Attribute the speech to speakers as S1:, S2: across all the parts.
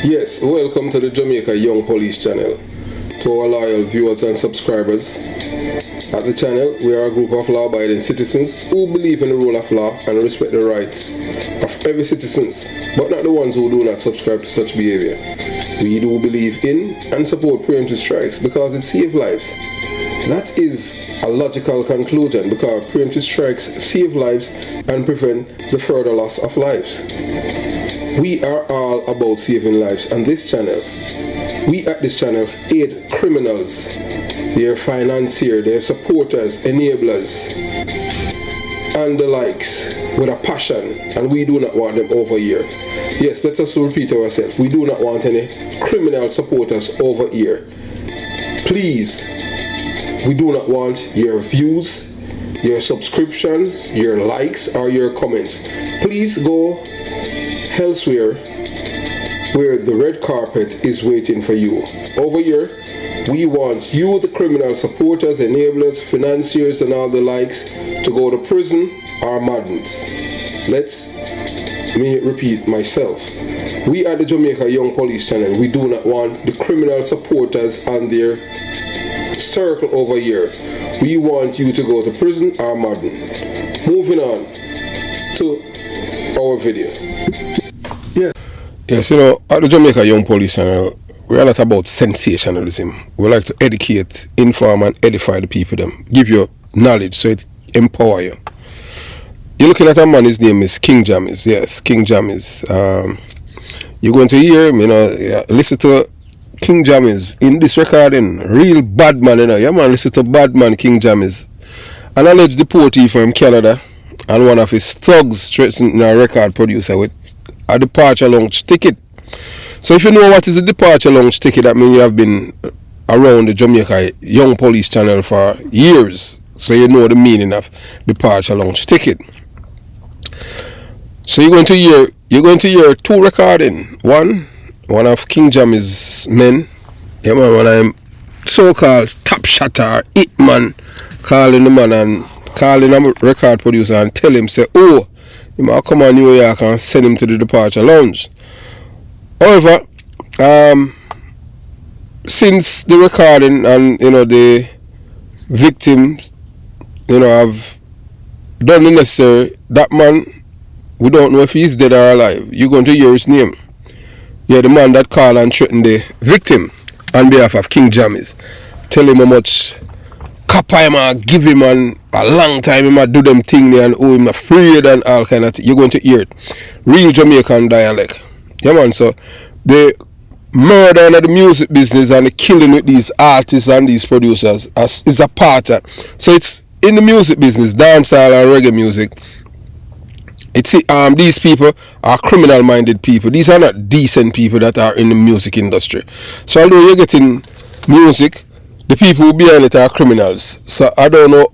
S1: Yes, welcome to the Jamaica Young Police channel. To our loyal viewers and subscribers, at the channel we are a group of law-abiding citizens who believe in the rule of law and respect the rights of every citizen, but not the ones who do not subscribe to such behavior. We do believe in and support preemptive strikes because it saves lives. That is a logical conclusion because preemptive strikes save lives and prevent the further loss of lives. We are all about saving lives on this channel. We at this channel aid criminals, their financiers, their supporters, enablers, and the likes with a passion, and we do not want them over here. Yes, let us repeat ourselves. We do not want any criminal supporters over here. Please, we do not want your views, your subscriptions, your likes, or your comments. Please go elsewhere where the red carpet is waiting for you. Over here, we want you, the criminal supporters, enablers, financiers, and all the likes, to go to prison or madness. Let me repeat myself. We at the Jamaica Young Police channel, we do not want the criminal supporters and their circle over here. We want you to go to prison or madness. Moving on to our video. Yes, at the Jamaica Young Police channel, we are not about sensationalism. We like to educate, inform, and edify the people. Them give you knowledge so it empower you. You're looking at a man. His name is King Jammy. Yes, King Jammy. You're going to hear him. Listen to King Jammy in this recording. Real bad man. Yeah, man. Listen to bad man King Jammy. An alleged deportee from Canada, and one of his thugs threatening a record producer with a departure lounge ticket. So if you know what is a departure lounge ticket, that means you have been around the Jamaica Young Police channel for years. So you know the meaning of departure lounge ticket. So you're going to hear two recording. One of King Jammy's men. Yeah, man, one of them so-called top shotter, hit man, calling the man and calling a record producer and tell him, say, oh, you might come on New York and send him to the departure lounge. However, since the recording and the victims have done the necessary, that man, we don't know if he's dead or alive. You're going to hear his name. Yeah, the man that called and threatened the victim on behalf of King Jammy. Tell him how much copper him and give him, and a long time he might do them thing there and owe him afraid and all kind of thing. You're going to hear it. Real Jamaican dialect. Yeah, man. So the murder in the music business and the killing with these artists and these producers is a part of. So it's in the music business, dancehall and reggae music. It's these people are criminal minded people. These are not decent people that are in the music industry. So although you're getting music, the people who behind it are criminals. So I don't know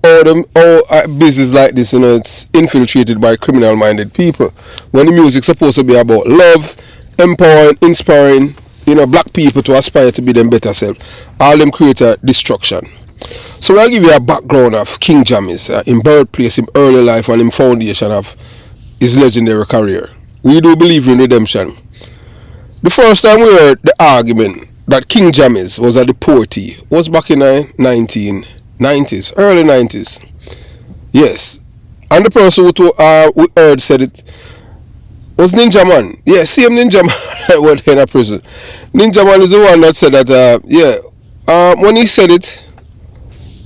S1: how business like this, it's infiltrated by criminal minded people. When the music's supposed to be about love, empowering, inspiring, black people to aspire to be them better self. All them create a destruction. So I'll give you a background of King Jammy's, in birthplace, in early life, and in foundation of his legendary career. We do believe in redemption. The first time we heard the argument that King Jammy was a deportee was back in the 1990s, early 90s. Yes. And the person we heard said it was Ninja Man. Yeah, same Ninja Man that went in a prison. Ninja Man is the one that said that, when he said it,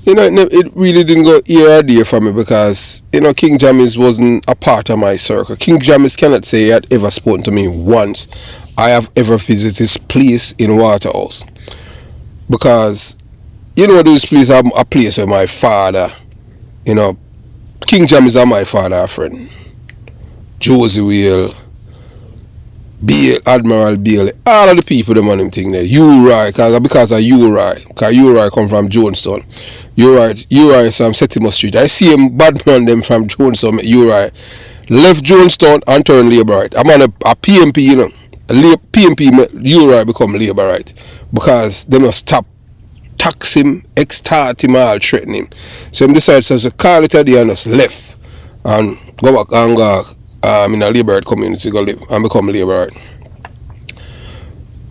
S1: it really didn't go ear or there for me because, King Jammy wasn't a part of my circle. King Jammy cannot say he had ever spoken to me once. I have ever visited his place in Waterhouse. Because, this place is a place where my father, King Jammy is my father, friend. Josie Whale, Admiral Bailey, all of the people them on them thing there. Uri, because of Uri. Because Uri come from Jonestown. Uri is from Septimus Street. I see him bad man them from Jonestown. Uri left Jonestown and turned Labourite. I'm on a PMP, PMP, Uri become Labourite. Because they must stop tax him, extort him, all threaten him. So he decided to call it a day and just left. And go back and go in a Labourite community, go live and become Labourite.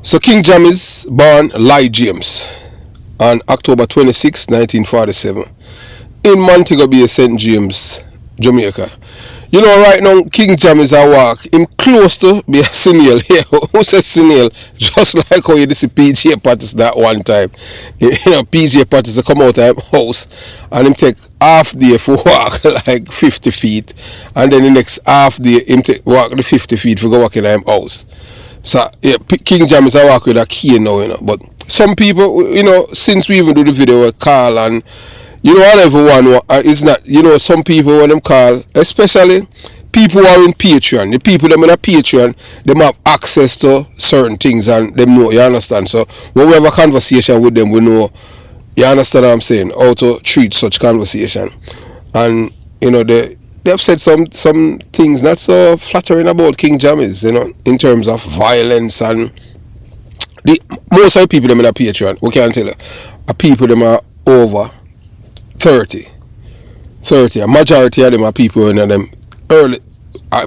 S1: So King Jammy's born Ly James on October 26, 1947 in Montego Bay, St. James, Jamaica. You know, right now, King Jam is a walk. Him close to be a senior. Yeah, who says senior? Just like how you see PJ Pattis that one time. You know, PJ Pattis come out of his house and him take half day for walk like 50 feet. And then the next half day, him take walk the 50 feet for go walk in his house. So, yeah, King Jam is a walk with a cane now, you know. But some people, you know, since we even do the video with Carl and you know, all everyone is not, you know, some people when them call, especially people who are in Patreon, the people them in a Patreon, them have access to certain things and them know, you understand? So when we have a conversation with them, we know, you understand what I'm saying, how to treat such conversation. And, you know, they've said some things not so flattering about King Jammies, you know, in terms of violence and most of the people them in a Patreon, we can't tell you, are people them are over 30. A majority of them are people in them early,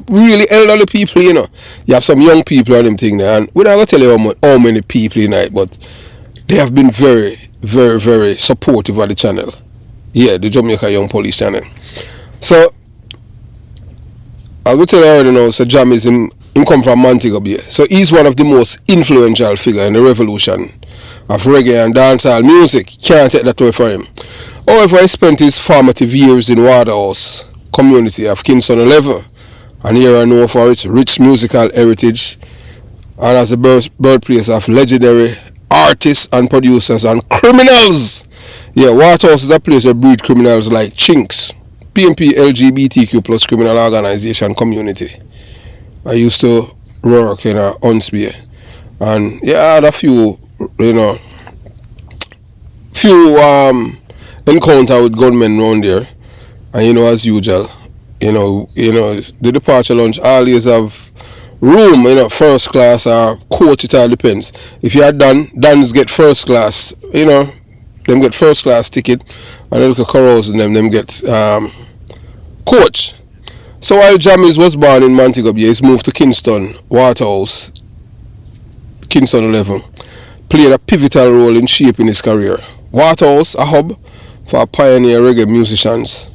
S1: really elderly people, you know. You have some young people on them thing there, and we're not going to tell you how many people in it, but they have been very, very, very supportive of the channel. Yeah, the Jamaica Young Police channel. So, I will tell you already now, so Jam is him come from Montego Bay. So he's one of the most influential figures in the revolution of reggae and dancehall music. Can't take that away from him. However, he spent his formative years in Waterhouse community of Kingston 11, and here are known for its rich musical heritage and as the birthplace of legendary artists and producers and criminals. Yeah, Waterhouse is a place that breed criminals like Chinks, PMP LGBTQ plus criminal organization community. I used to work in Huntsby, and yeah, I had a few, you know, encounter with gunmen around there, and you know, as usual, you know the departure lounge always have room, you know, first class or coach, it all depends. If you are Dan's get first class, you know, them get first class ticket, and the little corals and them get coach. So while Jammies was born in Montego Bay, he's moved to Kingston, Waterhouse, Kingston 11, played a pivotal role in shaping his career. Waterhouse, a hub for pioneer reggae musicians,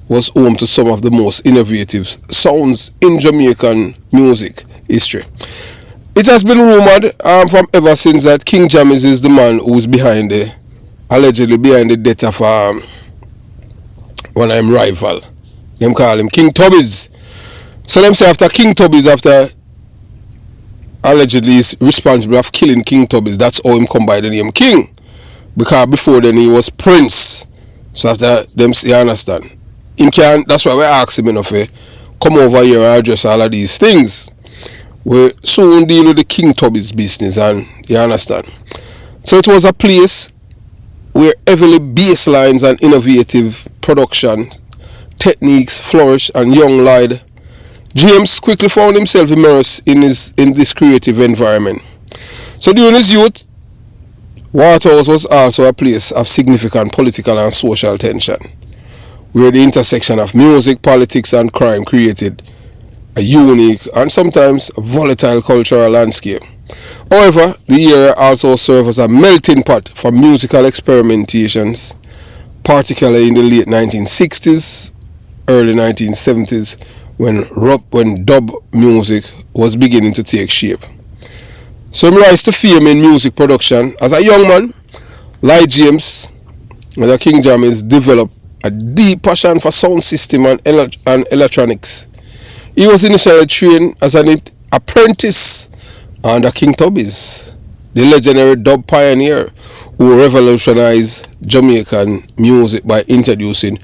S1: was home to some of the most innovative sounds in Jamaican music history. It has been rumored from ever since that King Jammies is the man who's allegedly behind the death of one of them rival. Them call him King Tubbies. So them say after King Tubbies, after allegedly is responsible of killing King Tubbies, that's how him come by the name King. Because before then he was Prince. So after them, you understand. Him can, that's why we ask him enough, come over here and address all of these things. We soon deal with the King Tubbies business, and you understand. So it was a place where heavily bass lines and innovative production techniques flourished, and young Lloyd James quickly found himself immersed in this creative environment. So during his youth, Waterhouse was also a place of significant political and social tension, where the intersection of music, politics and crime created a unique and sometimes volatile cultural landscape. However, the area also served as a melting pot for musical experimentations, particularly in the late 1960s, early 1970s, when dub music was beginning to take shape. So he rise to fame in music production. As a young man, Ly James, as a King Jammies, developed a deep passion for sound system and electronics. He was initially trained as an apprentice under King Tubbies, the legendary dub pioneer who revolutionized Jamaican music by introducing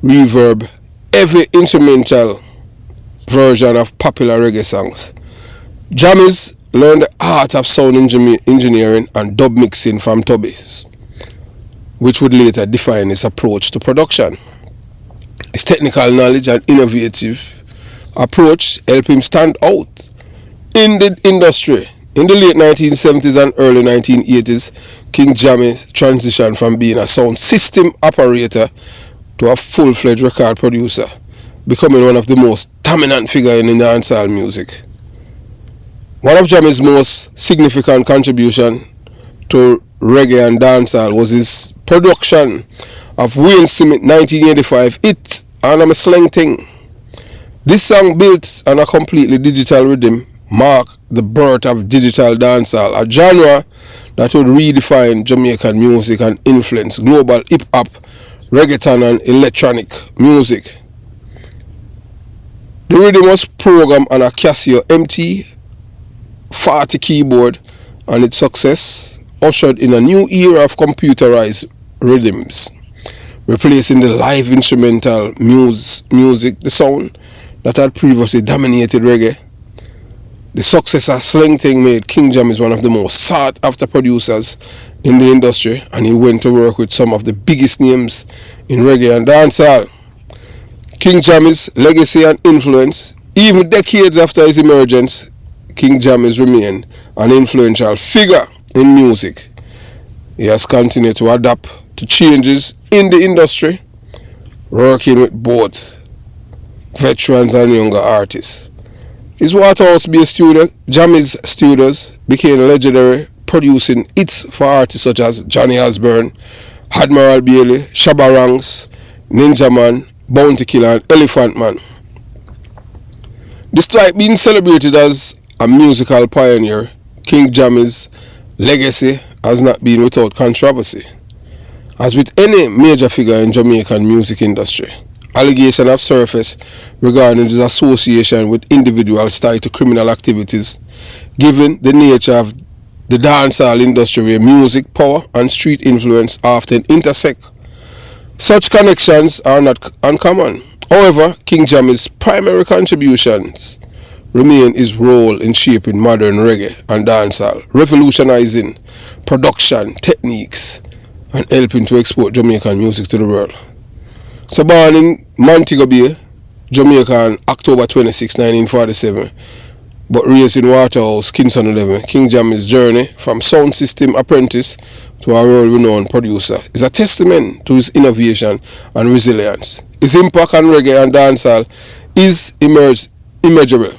S1: reverb, heavy instrumental version of popular reggae songs. Jammies learned the art of sound engineering and dub mixing from Tubbies, which would later define his approach to production. His technical knowledge and innovative approach helped him stand out in the industry. In the late 1970s and early 1980s, King Jammy transitioned from being a sound system operator to a full-fledged record producer, becoming one of the most dominant figures in dancehall music. One of Jammy's most significant contribution to reggae and dancehall was his production of Wayne Smith 1985 hit "And I'm a Slang Thing." This song, built on a completely digital rhythm, marked the birth of digital dancehall, a genre that would redefine Jamaican music and influence global hip-hop, reggaeton and electronic music. The rhythm was programmed on a Casio MT40 keyboard, and its success ushered in a new era of computerized rhythms, replacing the live instrumental music, the sound that had previously dominated reggae. The success of Slang Thing made King Jammy one of the most sought after producers in the industry, and he went to work with some of the biggest names in reggae and dancehall. King Jammy's legacy and influence, even decades after his emergence, King Jammy's remained an influential figure in music. He has continued to adapt to changes in the industry, working with both veterans and younger artists. His Waterhouse-based studio, Jammy's Studios, became legendary, producing hits for artists such as Johnny Osbourne, Admiral Bailey, Shabba Ranks, Ninja Man, Bounty Killer and Elephant Man. Despite being celebrated as a musical pioneer, King Jammy's legacy has not been without controversy. As with any major figure in Jamaican music industry, allegations have surfaced regarding his association with individuals tied to criminal activities, given the nature of the dancehall industry where music, power and street influence often intersect. Such connections are not uncommon. However, King Jammy's primary contributions remain his role in shaping modern reggae and dancehall, revolutionizing production techniques and helping to export Jamaican music to the world. So born in Montego Bay, Jamaica on October 26, 1947, but raised in Waterhouse, Kingston 11, King Jammy's journey from sound system apprentice to a world-renowned producer is a testament to his innovation and resilience. His impact on reggae and dancehall is immeasurable,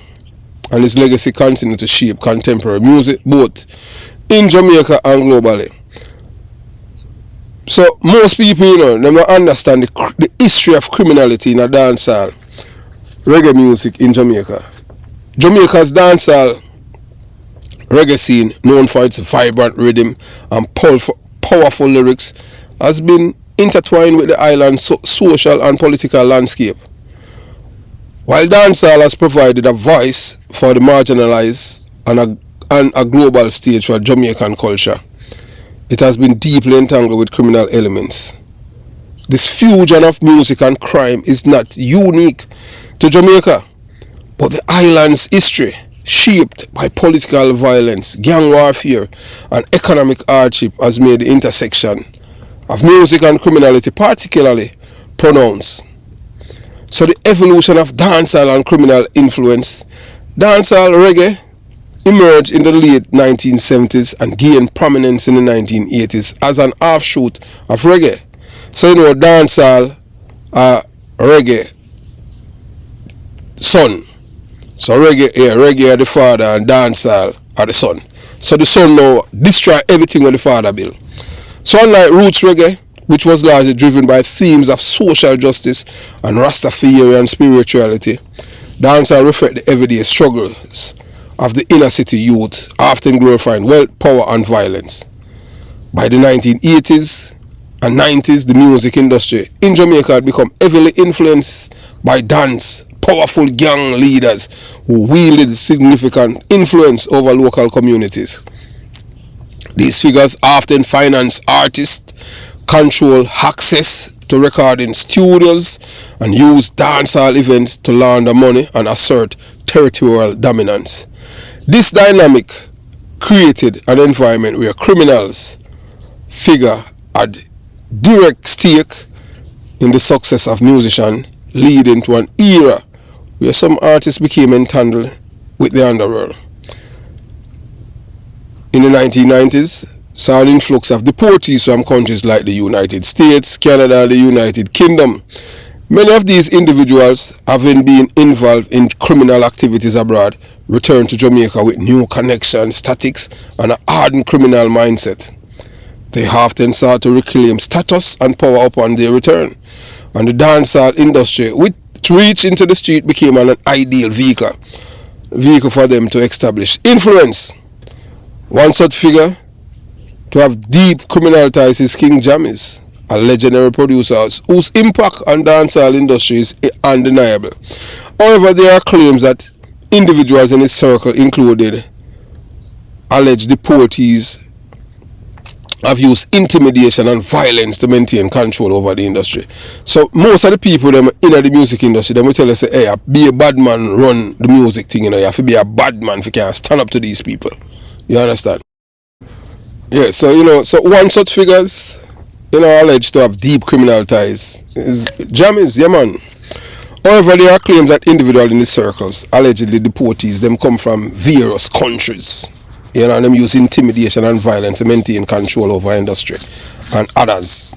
S1: and his legacy continues to shape contemporary music both in Jamaica and globally. So most people, they don't understand the history of criminality in a dancehall reggae music in Jamaica. Jamaica's dancehall reggae scene, known for its vibrant rhythm and powerful lyrics, has been intertwined with the island's social and political landscape. While dancehall has provided a voice for the marginalized and a global stage for Jamaican culture, it has been deeply entangled with criminal elements. This fusion of music and crime is not unique to Jamaica, but the island's history, shaped by political violence, gang warfare, and economic hardship, has made the intersection of music and criminality particularly pronounced. So the evolution of dancehall and criminal influence, dancehall reggae emerged in the late 1970s and gained prominence in the 1980s as an offshoot of reggae. So dancehall reggae son. So reggae are the father and dancehall are the son. So the son now destroy everything with the father built. So unlike roots reggae, which was largely driven by themes of social justice and Rastafarian spirituality, dancehall reflect the everyday struggles of the inner city youth, often glorifying wealth, power and violence. By the 1980s and 90s, the music industry in Jamaica had become heavily influenced by dance, powerful gang leaders who wielded significant influence over local communities. These figures often finance artists, control access to recording studios, and use dancehall events to launder money and assert territorial dominance. This dynamic created an environment where criminals figure had direct stake in the success of musicians, leading to an era where some artists became entangled with the underworld. In the 1990s, saw an influx of deportees from countries like the United States, Canada, and the United Kingdom. Many of these individuals, having been involved in criminal activities abroad, return to Jamaica with new connections, tactics, and a hardened criminal mindset. They often sought to reclaim status and power upon their return, and the dancehall industry, which reach into the street, became an ideal vehicle for them to establish influence. One such figure to have deep criminal ties is King Jammy, a legendary producer whose impact on dancehall industry is undeniable. However, there are claims that individuals in his circle, included alleged deportees, have used intimidation and violence to maintain control over the industry. So most of the people them in the music industry, they will tell us, hey, be a bad man, run the music thing, you know, you have to be a bad man if you can't stand up to these people. You understand? Yeah, so you know, so one such figures, you know, alleged to have deep criminal ties is Jammy's, yeah man. However, there are claims that individuals in the circles, allegedly deportees, them come from various countries. You know, them use intimidation and violence to maintain control over industry and others.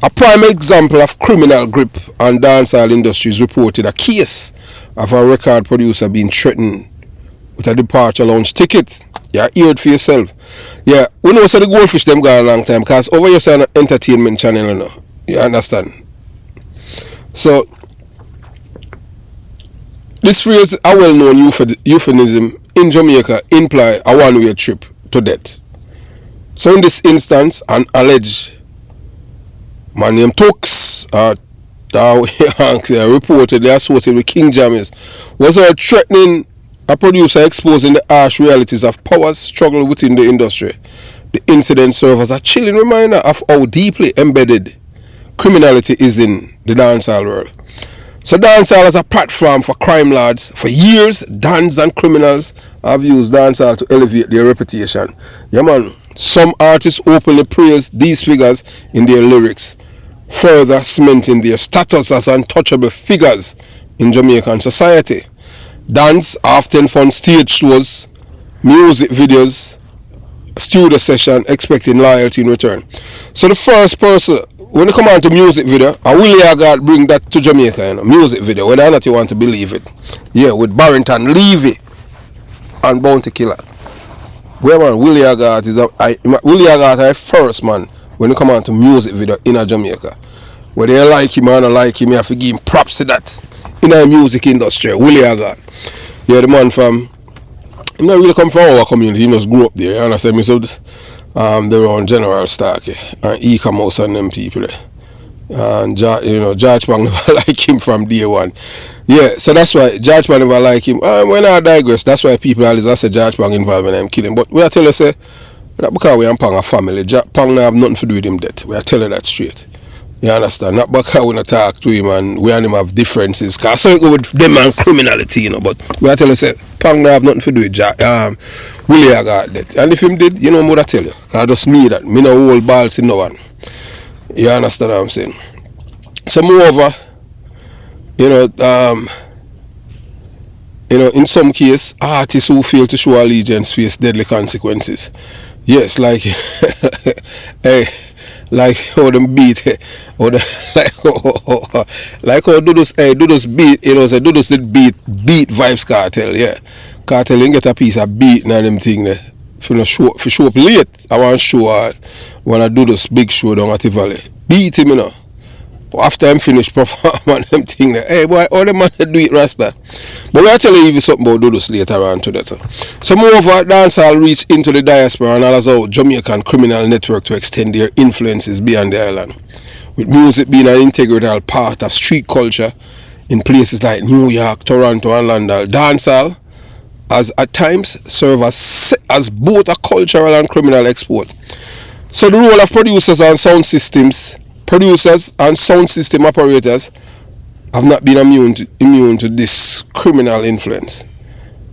S1: A prime example of criminal grip on dancehall industries reported a case of a record producer being threatened with a departure lounge ticket. Yeah, hear it for yourself. Yeah, we know so the goldfish them gone a long time because over here on an entertainment channel, you know. You understand? So this phrase, a well-known euphemism in Jamaica, imply a one-way trip to death. So in this instance, an alleged man named Tux, reportedly associated with King Jammy, was threatening a producer, exposing the harsh realities of power's struggle within the industry. The incident serves as a chilling reminder of how deeply embedded criminality is in the dancehall world. So dancehall as a platform for crime lords. For years, dons and criminals have used dancehall to elevate their reputation. Yeah man, some artists openly praise these figures in their lyrics, further cementing their status as untouchable figures in Jamaican society. Dons often fund stage shows, music videos, studio session, expecting loyalty in return. So the first person, when you come on to music video, and Willie Agard bring that to Jamaica, you know, music video, whether or not you want to believe it. Yeah, with Barrington Levy and Bounty Killer. Where man, Willie Agard is Willie Agard is first man when you come on to music video in a Jamaica. Whether you like him or not like him, you have to give him props to that. In the music industry, Willie Agard. Yeah, the man from, he not really come from our community, he just grew up there, you understand me? So they were on General Stark and E-Commerce and them people there. And you know, George Pang never like him from day one. Yeah, so that's why George Pang never like him. When I digress, that's why people always say George Pang involved in them killing. But we are telling you, say, not because we and Pang a family. Pang not have nothing to do with him death. We are telling that straight. You understand? Not because we not talk to him and we and him have differences. Because so it go with them and criminality, you know. But we are telling you, say, Pang not have nothing to do with Willie Agard death. And if him did, you know what I tell you. Because just me that. Me no hold balls in no one. You understand what I'm saying? So moreover, you know, in some case, artists who fail to show allegiance face deadly consequences. Yes, like hey, like how them beat, or like how Dudos beat, you know, say Dudos did beat Vibes Cartel, yeah. Cartel didn't get a piece of beat and them thing there. If you show up late, I want to show when I do this big show down at the valley. Beat him, you know. After I'm finished performing them thing there. Hey boy, all the man do it Rasta. But we'll tell you something about Dudos later on to that. So moreover, dancehall reach into the diaspora and allows out Jamaican criminal network to extend their influences beyond the island. With music being an integral part of street culture in places like New York, Toronto and London, dancehall as at times serve as both a cultural and criminal export. So the role of producers and sound system operators have not been immune to this criminal influence.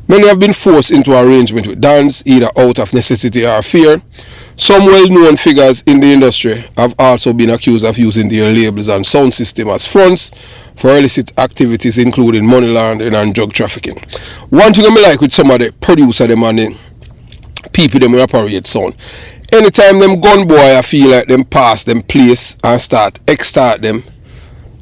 S1: Many have been forced into arrangement with dons, either out of necessity or fear. Some well-known figures in the industry have also been accused of using their labels and sound system as fronts for illicit activities including money laundering and drug trafficking. One thing I like with some of the producer them and the people them who operate sound, anytime them gun boy I feel like them pass them place and start them,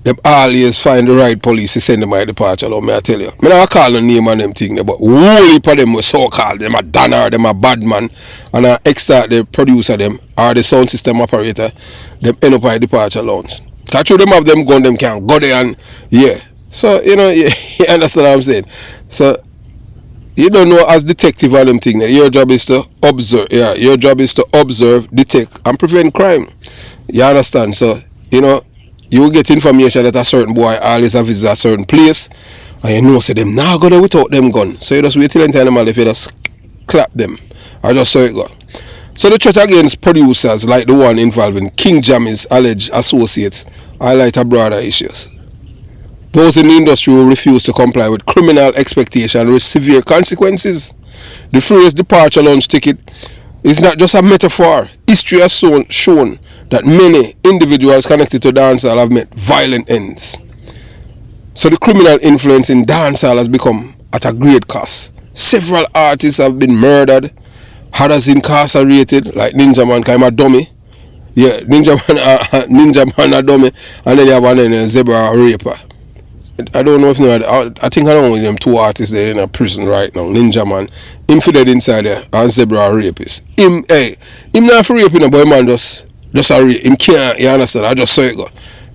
S1: them always find the right police to send them my departure alone, may I tell you. I not call the name and them thing, but whole heap of them were so called. Them a Danner, them a bad man, and an extra the producer them or the sound system operator, them end up by departure lounge. Catch you them have them gun, them can go there and yeah. So you know, you understand what I'm saying. So you don't know as detective and them thing. Your job is to observe. Yeah, your job is to observe, detect, and prevent crime. You understand? So you know you will get information that a certain boy always have visit a certain place, and you know say them now go there without them gun. So you just wait till them if you just clap them, or just so it go. So the threat against producers like the one involving King Jammy's alleged associates highlight a broader issues. Those in the industry who refuse to comply with criminal expectation risk severe consequences. The phrase departure lunch ticket is not just a metaphor. History has shown that many individuals connected to dancehall have met violent ends. So the criminal influence in dancehall has become at a great cost. Several artists have been murdered, others incarcerated, like Ninja Man, kind of a dummy. Yeah, Ninja Man a dummy, and then you have one Zebra raper. I don't know if I think I don't know them two artists there in a prison right now. Ninja Man, him for dead inside there, and Zebra rapist. Him not for raping, boy man just a rape. Him can't, you understand? I just saw it go.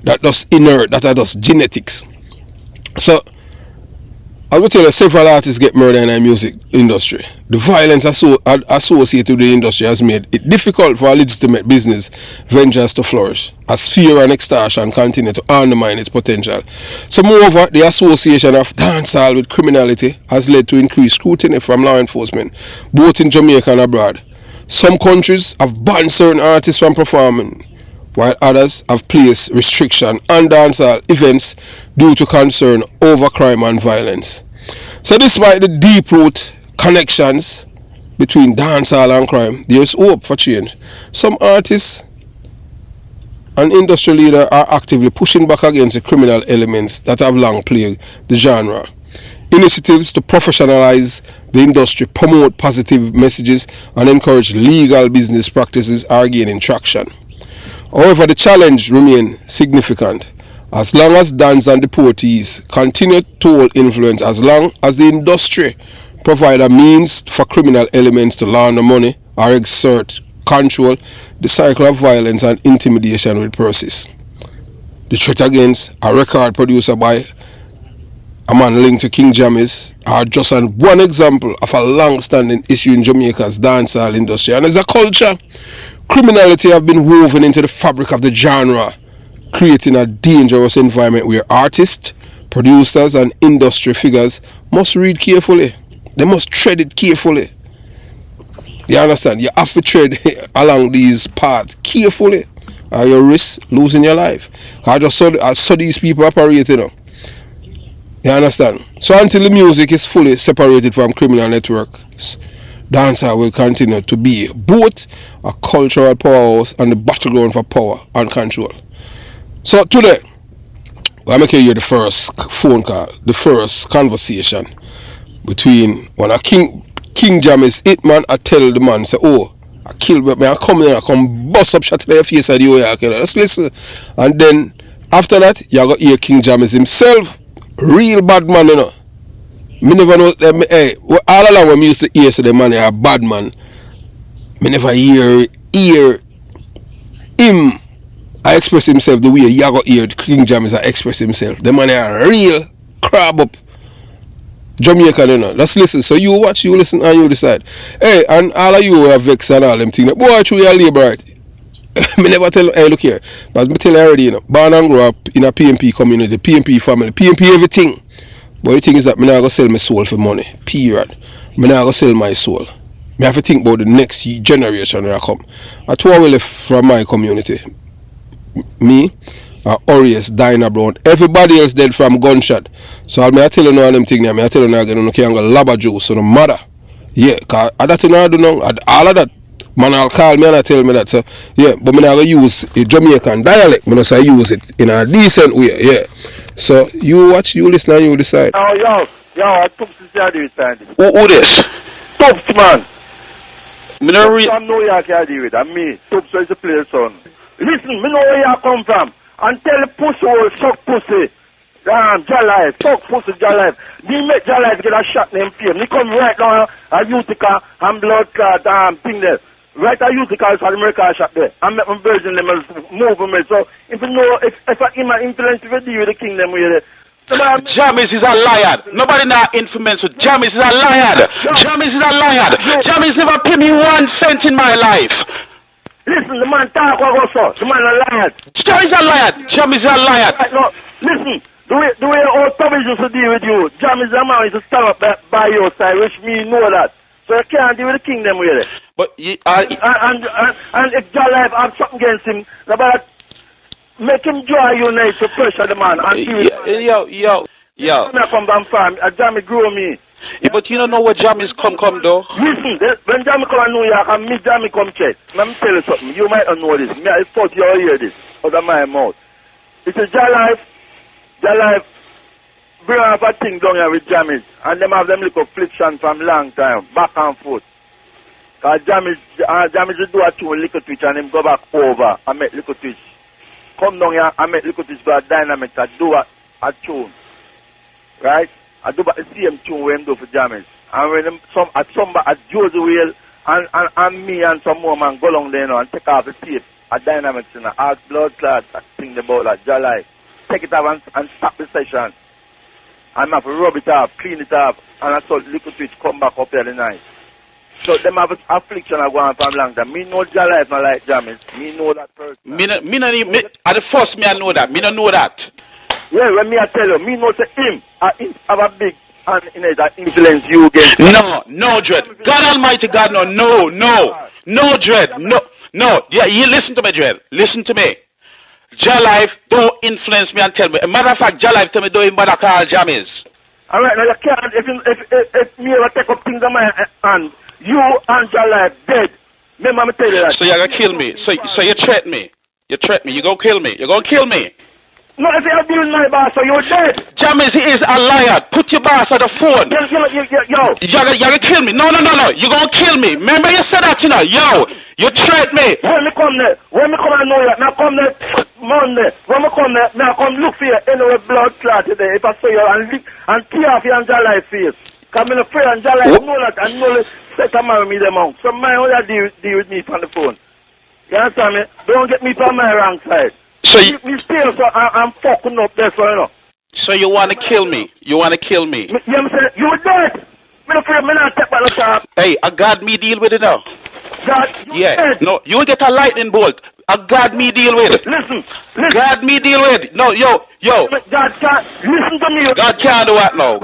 S1: That just inert, that are just genetics. So I will tell you, several artists get murdered in the music industry. The violence associated with the industry has made it difficult for legitimate business ventures to flourish, as fear and extortion continue to undermine its potential. So moreover, the association of dancehall with criminality has led to increased scrutiny from law enforcement, both in Jamaica and abroad. Some countries have banned certain artists from performing, while others have placed restriction on dancehall events due to concern over crime and violence. So despite the deep-root connections between dancehall and crime, there is hope for change. Some artists and industry leaders are actively pushing back against the criminal elements that have long plagued the genre. Initiatives to professionalize the industry, promote positive messages, and encourage legal business practices are gaining traction. However, the challenge remains significant. As long as dance and deportees continue to hold influence, as long as the industry provide a means for criminal elements to launder money or exert control, the cycle of violence and intimidation will persist. The threat against a record producer by a man linked to King Jammy's are just one example of a long-standing issue in Jamaica's dancehall industry. And as a culture, criminality have been woven into the fabric of the genre, creating a dangerous environment where artists, producers, and industry figures must read carefully. They must tread it carefully. You understand? You have to tread along these paths carefully, or you risk losing your life. I saw these people operate, you know. You understand? So until the music is fully separated from criminal networks, dancehall will continue to be both a cultural powerhouse and the battleground for power and control. So today, I'm making you the first phone call, the first conversation between one of King Jammy's hitman. I tell the man, say, oh, I killed me, I come in, I come bust up shot to their face at you, let's listen. And then after that, you got hear King Jammy's himself, real bad man, you know. Me never know, all along when me used to hear say the man is a bad man, me never hear him I express himself the way you got hear King Jammy's express himself. The man is a real crab up Jamaican, you know. Let's listen. So you watch, you listen, and you decide. Hey, and all of you are vexed and all them things. Boy, through your labor, right? Me never tell, hey, look here. But me tell you already, you know, born and grow up in a PMP community, PMP family, PMP everything. But the thing is that me not going to sell my soul for money. Period. Me not going to sell my soul. Me have to think about the next generation when I come. I two will left from my community. Me, Orius, Dinah Brown, everybody else dead from gunshot. So I tell you now them thing, I tell you now again, you can't go laba juice on the mother. Yeah, cause that thing I do now, all of that, man I'll call me and I tell me that. So yeah, but me not gonna use a Jamaican dialect, me just use it in a decent way, yeah. So you watch, you listen and you decide.
S2: Oh yo, I took this idea with time.
S3: Who this?
S2: Tubs man.
S3: Me no
S2: From New York I deal with, and me. Tubs is the player son. Listen, me know where you come from. and tell the pussy will suck pussy. Jalife, fuck pussy Jalife. Me make Jalife get a shot named PM. He come right now, a Utica and blood clot thing there. Right a Utica for the American shot there. And make my version them move me. So if you know if him an influence if you deal with the kingdom with it.
S3: Jammies is a liar. Nobody now influence with Jammies is a liar. Jammies is a liar. Jammies never paid me 1 cent in my life.
S2: Listen, the man talk about so. The man a liar.
S3: Jammies is a liar. Jammies is a liar.
S2: Right, no, listen. The way all Thomas used to deal with you, Jammies a man used to stand up by your side, which me know that. So you can't deal with the kingdom with it.
S3: But
S2: and if Jalife have something against him, about make him joy unite to pressure the man and
S3: yo.
S2: I come down farm, Jammy grow me.
S3: Yeah, but you don't know where Jammies come though.
S2: Listen, when Jammy come to New York and me Jammy come check, let me tell you something. You might not know this. Me, I thought you all hear this out of my mouth. It's a Jalife bring up a thing down here with Jammies, and them have them little friction from long time, back and forth. Cause Jammies do a tune little twitch and him go back over and make little twitch. Come down here and make little twitch go a dynamic and do a tune. Right? I do about the same tune when him do for Jammies. And when them at Josie Whale and me and some more man go along there now and take off the tape at dynamics and ask blood clot and think about that Jalife. Take it off and stop the session. And have to rub it off, clean it off, and I saw little twitch come back up here the night. So them have an affliction I go on from long time. Me know Jalife not like Jammies. Me know that person.
S3: At the first me I know that. Me don't know that.
S2: Yeah, when me I tell you, me know to him have a big and that influence you against.
S3: No, Dread. God Almighty God, no, Dread. No. Yeah, you listen to me, Dread. Listen to me. Jalife don't influence me and tell me. A matter of fact, Jalife tell me don't even bother call Jammies.
S2: Alright, now you can't, if me ever take up things on my hand, you and Jalife dead. Remember me tell you that.
S3: So you're gonna kill me. So you threaten me. You gonna kill me. You're gonna kill me.
S2: No, if you deal with my boss, so you're dead.
S3: Jammies, he is a liar. Put your boss on the phone.
S2: Yo.
S3: You're gonna kill me. No. You're gonna kill me. Remember you said that, you know. Yo, you threaten me.
S2: When me come to New York, now come there Monday. When me come there, now come look for you anyway blood clot today. If I saw you and tear off your Jalife face. Come in the prayer and Jalife know that and know that set a man with me them out. So my only deal with me from the phone. You understand me? Don't get me from my wrong side.
S3: So
S2: me still so I'm fucking up there, so you know.
S3: So you wanna kill me? You wanna kill me?
S2: You know what I'm saying? You dead. Me afraid me not take back the top.
S3: Hey, I got me deal with it now.
S2: God, you dead.
S3: No, you will get a lightning bolt. I got me deal with it.
S2: Listen.
S3: God me deal with it. No, yo.
S2: God can't listen to me.
S3: God can't do what now?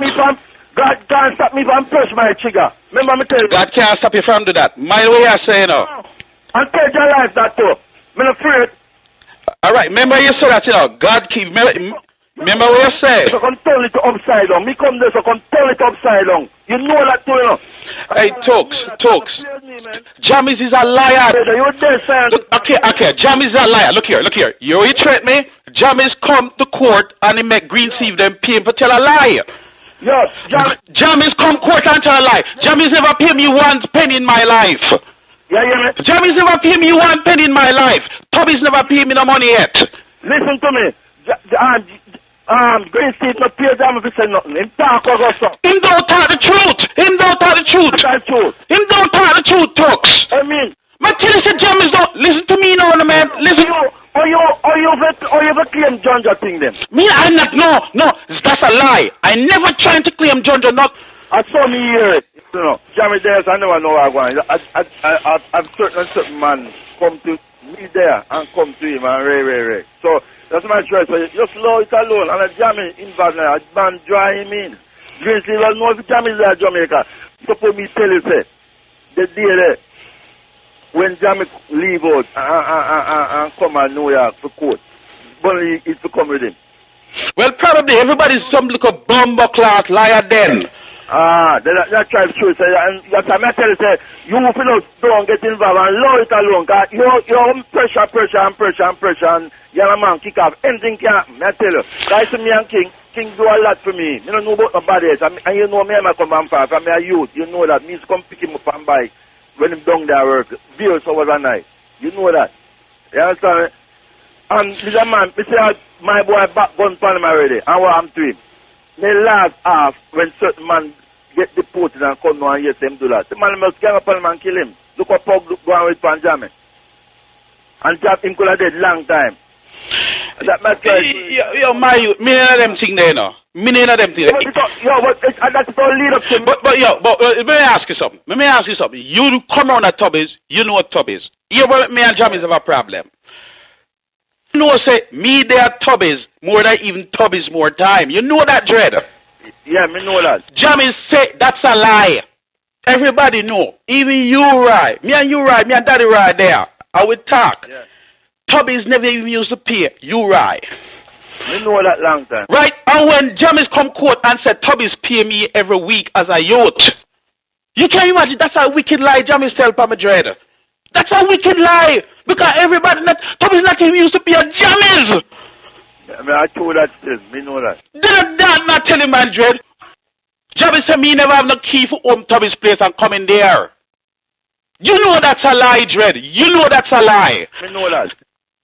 S2: God can't stop me from push my trigger. Remember me tell you.
S3: God can't stop you from do that. My way I say now.
S2: And tell Jalife that too. Me afraid.
S3: Alright, remember you said that, you know. God keep remember what you say.
S2: So come turn it upside down. Me come there so come turn it upside down. You know that too, you know.
S3: Hey, Talks. Jammies is a liar.
S2: You're dead, son.
S3: Okay. Jammies is a liar. Look here. You threat me? Jammies come to court and he make Green Sea them pay him for tell a lie.
S2: Yes,
S3: Jammies come court and tell a lie. Jammies never pay me 1 penny in my life.
S2: Yeah.
S3: Jammies never pay me 1 penny in my life. Tubby's never pay me no money yet.
S2: Listen to me. Green State not pay Jammy for say nothing. Him talk about something.
S3: Him don't talk the truth.
S2: That's true.
S3: Him don't talk the truth, Talks.
S2: I mean.
S3: My tell you, Jammies don't listen to me now, man. Listen.
S2: Or you ever claim Jonja thing then?
S3: Me, I'm not. No. That's a lie. I never trying to claim Jonja. Not.
S2: I saw me hear it. You know, Jammy there, I never know how I'm going. I've certain man come to me there and come to him and Ray. So that's my choice. So just allow it alone. And a Jammy involved now, a man dry him in. Green Sea will know if Jammy is there Jamaica. So for me tell you, say, the day there, when Jammy leave out and come to New York for court, Bunny is to come with him.
S3: Well, probably everybody's some little bumble clock liar then.
S2: That tribe shows, and that's what I tell you, say, you don't get involved and allow it alone, because you're pressure, and you're a man kick off. Anything can happen, I tell you. Guys, me and King do a lot for me. You don't know about nobody else, and you know me, I come and far, from me a youth, you know that. Me to come pick him up and bike when him down there work. Bills over the night. You know that. You understand me? And Mr. Man, me say my boy back gun for him already. And what I'm doing? The last half, when certain man get deported and come down and yes, him do that. The man must gang up on him and kill him. Look what Pug go on with Jammy. And Jack him could have dead long time. That must
S3: yo, my youth, me none of them thing there, no. Me none of them thing there.
S2: That's all lead up to.
S3: But let me ask you something. You come on at Tubbies, you know what Tubbies. You know me and Jammies have a problem. You know, say, me there Tubbies more than even Tubbies more time. You know that, Dread?
S2: Yeah, me know that.
S3: Jammies say that's a lie. Everybody know. Even you right. Me and you right. Me and Daddy right there. I would talk.
S2: Yeah.
S3: Tubbies never even used to pay. You right.
S2: Me know that long time.
S3: Right? And when Jammies come court and said Tubbies pay me every week as a youth. You can't imagine that's a wicked lie Jammies tell Pa Madrid. That's a wicked lie. Because everybody Tubbies not even used to pay a Jammies.
S2: I mean, I told that still. Me know that.
S3: Did that not tell him, Madrid? Jammies said me never have no key for home Tubbies place and come in there. You know that's a lie, Dread. You know that's a lie.
S2: Me know that.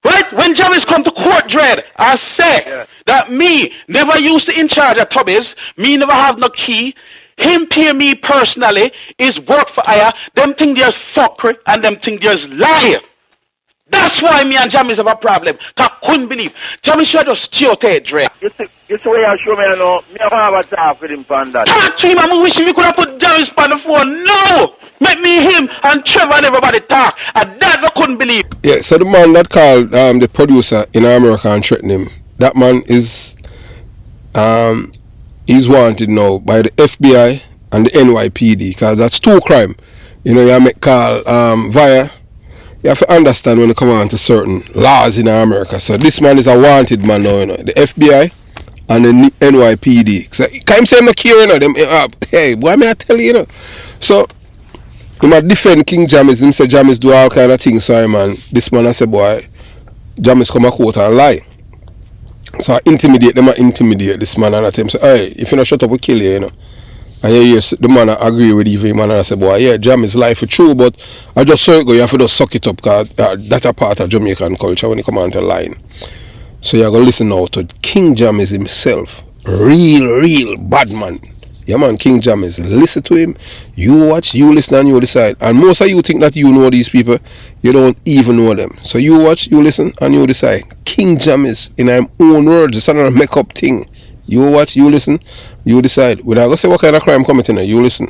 S3: Right? When Jammies come to court, Dread, I say that me never used to in charge of Tubbies. Me never have no key. Him pay me personally is work for hire. Them think there's fuckery and them think there's lie. That's why me and Jammies have a problem. Cause I couldn't believe. Jammies should just stay out there, Dread.
S2: You see where you show me, you know, me have a talk with him on that.
S3: Talk to him. I'm wishing we could have put Jammies on the phone. No! Make me, him, and Trevor and everybody talk. And that I couldn't believe.
S1: Yeah, so the man that called the producer in America and threatened him, that man is he's wanted now by the FBI and the NYPD because that's two crime. You know, you make call via. You have to understand when you come on to certain laws in America. So this man is a wanted man now, you know, the FBI and the NYPD. So can't say I'm not care, you know, them. Hey, why may I tell you, you know? So he might defend King Jammies. Him say Jammies do all kind of things. So man, this man I say, boy, Jammies come a court and lie. So I intimidate them, I intimidate this man and I tell him, say, hey, if you not shut up, we kill you, you know. And yes, the man I agree with him and I say, boy, yeah, Jammies lie for true, but I just saw it go, you have to just suck it up because that's a part of Jamaican culture when you come on to line. So you're going to listen now to King Jammies himself. Real bad man. Yeah man, King Jammies. Listen to him. You watch, you listen and you decide. And most of you think that you know these people. You don't even know them. So you watch, you listen and you decide. King Jammies in his own words. It's not a make up thing. You watch, you listen, you decide. We're not going to say what kind of crime committing. You listen.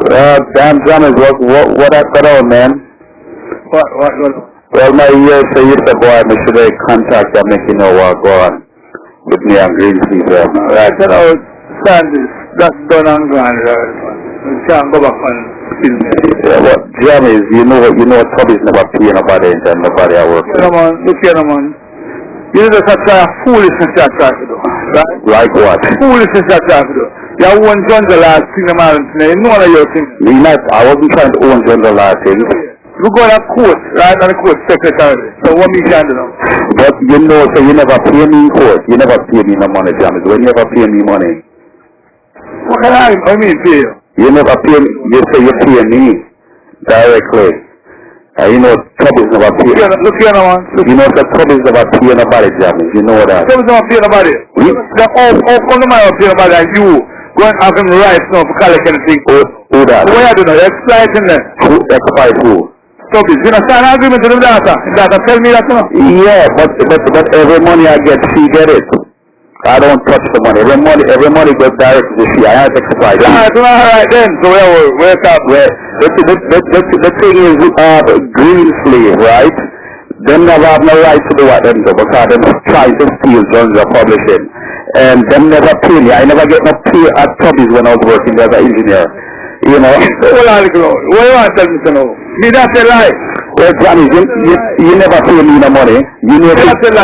S4: Damn Jammies, what I got on, man? What? Well, my ears say you said, boy, I should contact them, make you know what go on with me and Green Caesar.
S5: I said, oh, Sanders, that's done and gone. We can't go back and film it.
S4: Yeah, but Jammies, you know Tubbies never pay nobody and nobody I work with.
S5: Look here, man. You know that's a foolishness you're trying to do, right?
S4: Like what?
S5: Foolishness you're trying to do. You own John the last thing the man today. None of your things.
S4: I wasn't trying to own John the last thing.
S5: You go to court, right? And the court secretary. So what me can do now?
S4: But you know, so you never pay me in court. You never pay me no money, Jammies. When you never pay me money.
S5: What can I mean pay you?
S4: You never pay me. You say you pay me directly. You know, Tubbies never pay.
S5: Look here now, man.
S4: You know that Tubbies never pay nobody, Jammies. You know that.
S5: Tubbies never pay nobody. All come to my pay nobody and you go and have him rights now for collect anything.
S4: Who that?
S5: What you do now? You're exploiting them.
S4: Who exploit who?
S5: Tubbies, you know, sign an agreement with the data. Data tell me that, you know.
S4: Yeah, but every money I get, she get it. I don't touch the money. Every money goes direct to she. I have to exploit.
S5: Alright then. So where
S4: the thing is, green slave, right? Them never have no right to do what them do because them try to steal Jones of publishing. And them never pay me. I never get no pay at Tubbies when I was working as an engineer. You know?
S5: What you want to tell me to know? Me that's a lie.
S4: Well, Jammies, you never pay me no money. You never pay me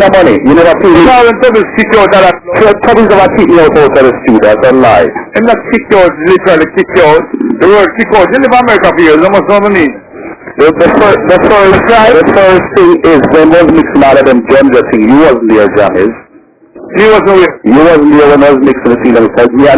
S4: no money. You never pay me.
S5: Tubbies kick you out of that.
S4: Tubbies never kick me out of the street. That's a lie.
S5: I'm not kick you out, literally kick you out. The word kick out. You live in America for years. You must know what I mean.
S4: The first thing is when I was mixing all of them gender thing. You wasn't there, Jammies.
S5: You wasn't
S4: there when I was mixing the thing because you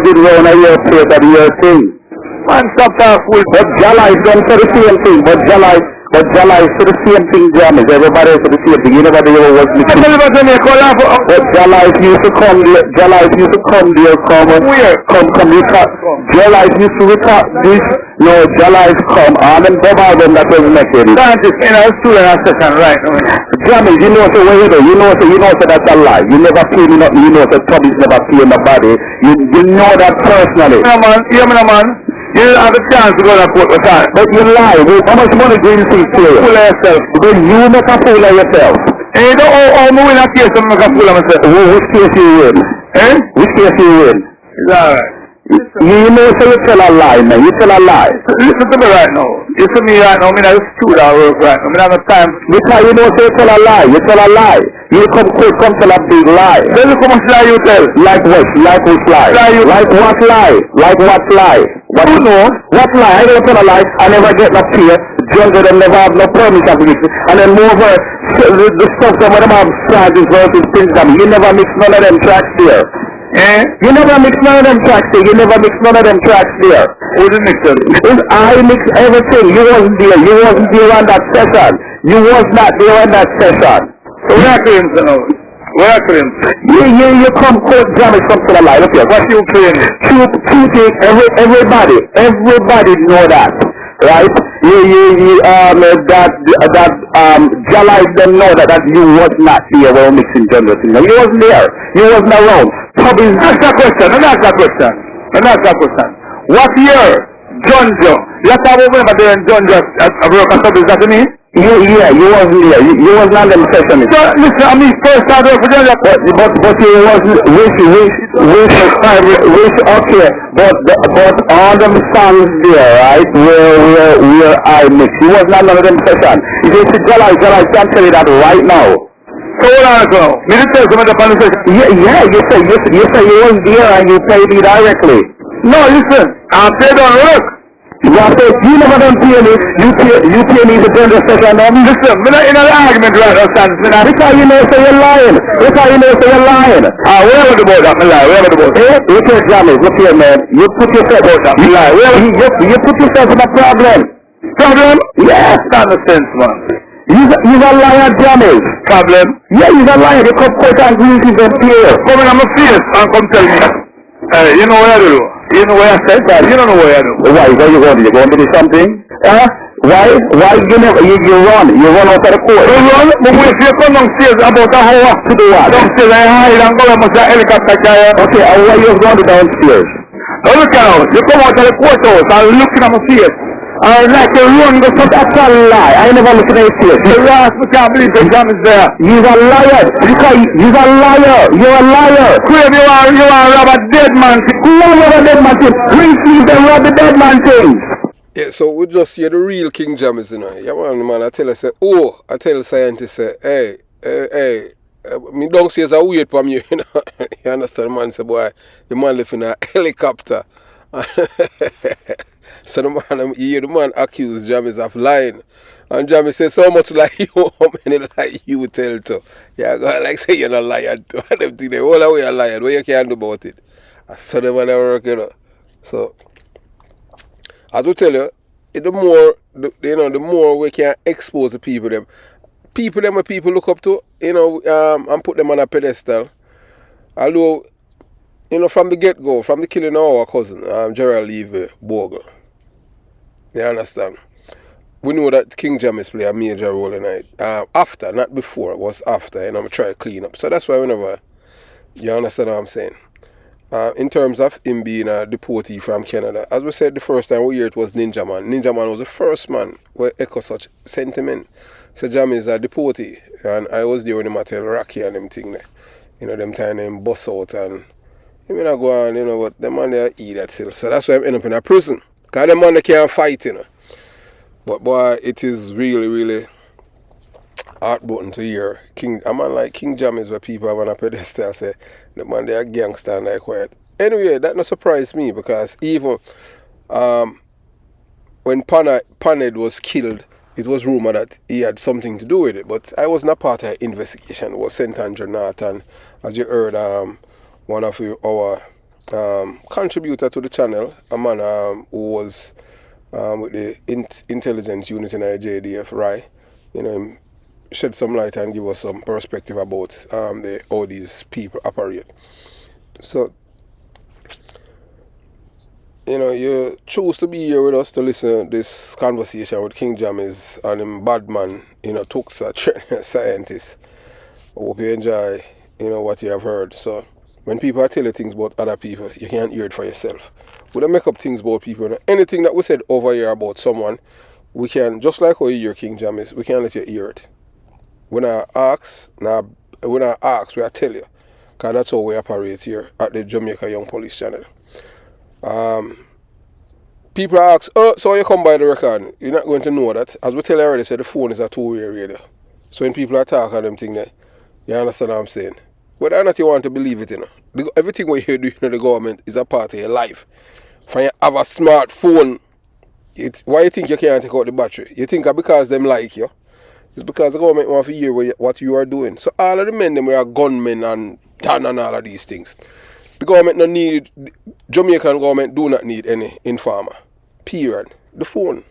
S4: did run a your place at your thing.
S5: I Man, stop that fool.
S4: But Jalife them say the same thing. But Jalife say the same thing, Jammy. Everybody say the same thing. You never know what was
S5: I tell you about Jamaica, laugh.
S4: But Jalife used to come there. Jalife used to come there.
S5: Where?
S4: Come record. Jalife used to record this. No, Jalife come. All them bubble them that was making it.
S5: Scientist in a student session right now.
S4: Jammy, you know so what you do. You know so that's a lie. You never pay me nothing. You know so Tommy's never pay nobody. You know that personally.
S5: Yeah, man. You have a chance to go to court with that.
S4: But you lie. How much money do you think to you?
S5: Fool of yourself.
S4: Then you make a fool of yourself.
S5: And you don't owe me in a case to make a fool of myself.
S4: Which case you win?
S5: Eh?
S4: Which case you win?
S5: It's alright.
S4: You know so you tell a lie, man. You tell a lie.
S5: Listen to me right now. Listen to me right now. I mean, I just shoot at work right now. I mean, I have no time.
S4: Because you know so you tell a lie. You tell a lie. You come quick, come tell a big lie.
S5: Then you come and lie you tell.
S4: Like what? Like which lie? Like what lie? Like what lie? What you know? What lie? I don't tell a lie. I never get no pay. Jungle them never have no permit of it. And then moreover, the stuff that them have charges versus things that you never mix none of them tracks there.
S5: Eh?
S4: You never mix none of them tracks there. You never mix none of them tracks there.
S5: Who did mix them?
S4: I mix everything. You wasn't there. You wasn't there on that session. You was not there on that session.
S5: So where are claims now? Where are claims?
S4: You come quote Jammy something to lie. Look here.
S5: What you claim?
S4: Shooting everybody know that. Right? That Jalife them know that you was not there when mixing general thing. You wasn't there. You wasn't around.
S5: That's the question. What year? Jonjo. You have to have over there in Jonjo. I broke a sub, is that to me?
S4: You wasn't there. You wasn't on them session.
S5: So, listen, I mean, first I work for Jonjo.
S4: But you wasn't, okay. But all them songs there, right, where I mix. You wasn't on none of them session. You see, Jalife can't tell you that right now.
S5: So hold on now. Me to tell some of the conversation.
S4: Yeah, you say you was there and you paid me directly.
S5: No, listen, I paid on work.
S4: You never done pay me. You pay me the general session.
S5: Listen, we're not in an argument right now, Stan.
S4: Because you know so you're lying. Where about the boat that me lie? Where about the boat? Look here, Jammy. Look here, man. You put yourself out that me lie. You put yourself in a problem.
S5: Problem?
S4: Yeah.
S5: Stand the sense, man.
S4: You're a liar, Jammy.
S5: Problem?
S4: Yeah, you're a liar. You come quote and grease in the fear.
S5: Come in on my face and come tell me. Hey, you know what I do? You know what I said? You don't know what I do.
S4: Why? Where you going? You going to do something? Why? You never? You run. You run out of the court.
S5: You run? But if you come downstairs about a hour
S4: to do what?
S5: Downstairs I hide and go almost a helicopter carrier.
S4: Okay, and why you going to downstairs?
S5: Now look out. You come out of the courthouse and looking at my face. Like you run go some.
S4: That's a lie. I never look at your face.
S5: The last we can't believe the John is there.
S4: You're a liar. Because you're a liar. You're a liar.
S5: Crave, you are rob a dead man.
S4: Who rob a dead man thing? Green sleeves and rob the dead man thing.
S1: Yeah, so we just hear the real King Jammys, you know. Yeah, man, I tell the scientist, say, hey, me don't say it's a weird from you, you know. You understand, man, say, boy, the man live in a helicopter. So the man accused Jammys of lying. And Jammy said, so much like you, how many lie you tell to? Yeah, God, like say you're not lying to. And them think they all away are lying. What you can do about it? I saw them when they work, you know. So, as we tell you, the more we can expose the people them where people look up to, you know, and put them on a pedestal. Although, you know, from the get-go, from the killing of our cousin, Gerald Levy Bogle. You understand? We know that King Jammys play a major role in it. After, not before, it was after, and I'm trying to clean up. So that's why whenever, you understand what I'm saying? In terms of him being a deportee from Canada, as we said the first time we hear it was Ninja Man. Ninja Man was the first man who echo such sentiment. So Jammy is a deportee, and I was there when him tell Rocky and them thing there. You know, them time them bust out and he may not go on, you know, but them man they eat that still. So that's why I'm end up in a prison. Because them man they can't fight, you know. But boy, it is really, really heartbroken to hear a man like King Jammys where people have on a pedestal say the man they are gangster and they quiet. Anyway, that not surprised me because even when Panhead was killed, it was rumored that he had something to do with it. But I wasn't a part of the investigation. It was St. Andrew Norton, as you heard one of our contributor to the channel, a man who was with the intelligence unit in the JDF, right? You know, him shed some light and give us some perspective about how these people operate. So, you know, you choose to be here with us to listen to this conversation with King Jammy's and him bad man, you know, Tuxa, scientist. I hope you enjoy, you know, what you have heard. So, when people are telling things about other people, you can't hear it for yourself. We don't make up things about people. Anything that we said over here about someone, we can, just like how you hear King Jammy's, we can let you hear it. When I ask, we I tell you. Because that's how we operate here at the Jamaica Young Police channel. People ask, oh, so you come by the record. You're not going to know that. As we tell you already, say the phone is a two-way radio. So when people are talking them thing there, you understand what I'm saying? Whether or not you want to believe it, you know. Everything we hear doing in the government is a part of your life. From you have a smartphone, why you think you can't take out the battery? You think because them like you? It's because the government want to hear what you are doing. So all of the men, them we are gunmen and done and all of these things. The government no need, Jamaican government do not need any informer. Period. The phone.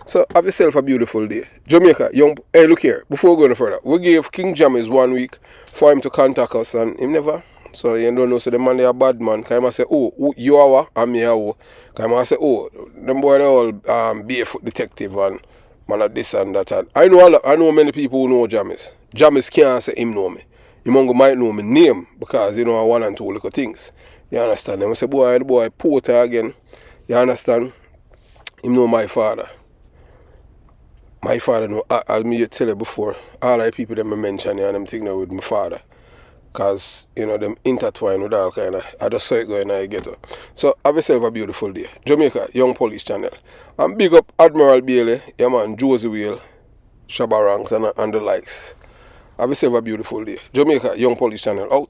S1: So have yourself a beautiful day. Jamaica, hey, look here, before we go no further, we gave King Jammy's 1 week for him to contact us and him never. So you don't know, so the man they a bad man. Cause I say, oh, you are what? And me are who? Cause I say, oh, them boy they all barefoot detective and man of this and that. And I know many people who know Jammy's. Jammy's can't say him know me. Him might know my name because you know I one and two little things. You understand? And we say, boy, the boy Porter again. You understand? Him know my father. My father know, as me tell you before, all the people that I mention and them thing with my father. Because, you know, them intertwine with all kind of, I just saw it going in the ghetto. So, have yourself a beautiful day. Jamaica, Young Police Channel. And big up Admiral Bailey, yeah man, Josie Whale, Shabba Ranks and the likes. Have yourself a beautiful day. Jamaica, Young Police Channel, out.